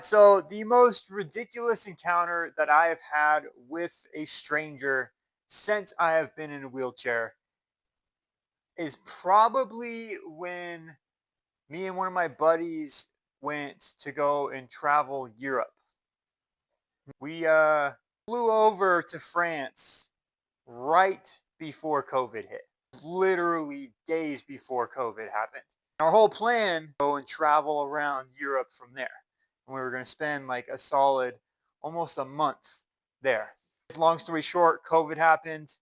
So, the most ridiculous encounter that I have had with a stranger since I have been in a wheelchair is probably when me and one of my buddies went to go and travel Europe. We flew over to France right before COVID hit. Literally days before COVID happened. Our whole plan go and travel around Europe from there. And we were going to spend like a solid almost a month there. Long story short, COVID happened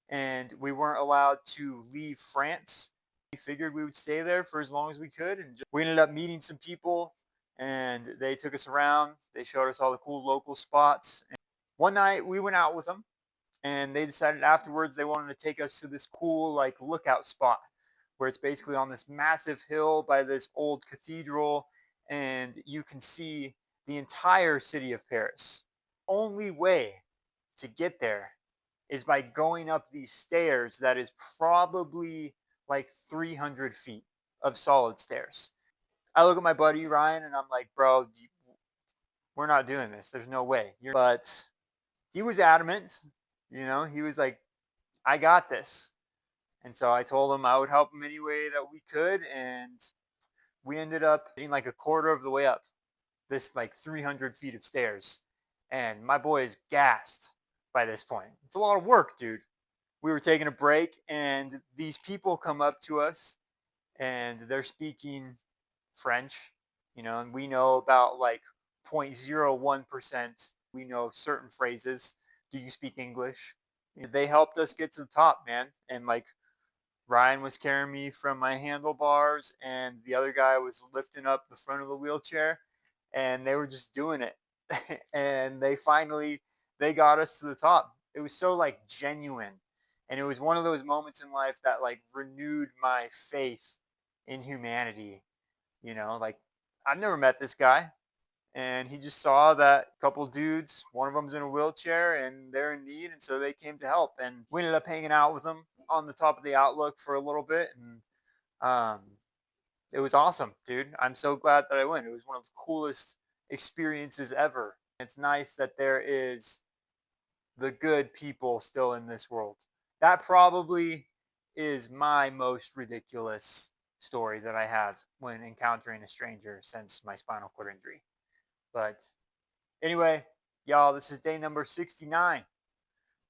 and we weren't allowed to leave France. We figured we would stay there for as long as we could, and we ended up meeting some people and they took us around. They showed us all the cool local spots. And one night we went out with them and they decided afterwards they wanted to take us to this cool like lookout spot where it's basically on this massive hill by this old cathedral and you can see the entire city of Paris. Only way to get there is by going up these stairs that is probably like 300 feet of solid stairs. I look at my buddy Ryan and I'm like, bro, we're not doing this. There's no way. But he was adamant. He was like, I got this. And so I told him I would help him any way that we could. And we ended up getting like a quarter of the way up this like 300 feet of stairs. And my boy is gassed by this point. It's a lot of work, dude. We were taking a break, and these people come up to us and they're speaking French, and we know about like 0.01%. We know certain phrases. Do you speak English? They helped us get to the top, man. And like Ryan was carrying me from my handlebars, and the other guy was lifting up the front of the wheelchair, and they were just doing it. And they got us to the top. It was so like genuine, and it was one of those moments in life that like renewed my faith in humanity. Like I've never met this guy, and he just saw that couple dudes, one of them's in a wheelchair and they're in need, and so they came to help. And we ended up hanging out with them on the top of the Outlook for a little bit, and um, it was awesome, dude. I'm so glad that I went. It was one of the coolest experiences ever. It's nice that there is the good people still in this world. That probably is my most ridiculous story that I have when encountering a stranger since my spinal cord injury. But anyway, y'all, this is day number 69.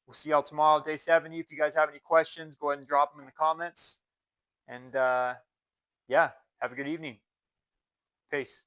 We'll see y'all tomorrow, day 70. If you guys have any questions, go ahead and drop them in the comments. And yeah, have a good evening. Peace.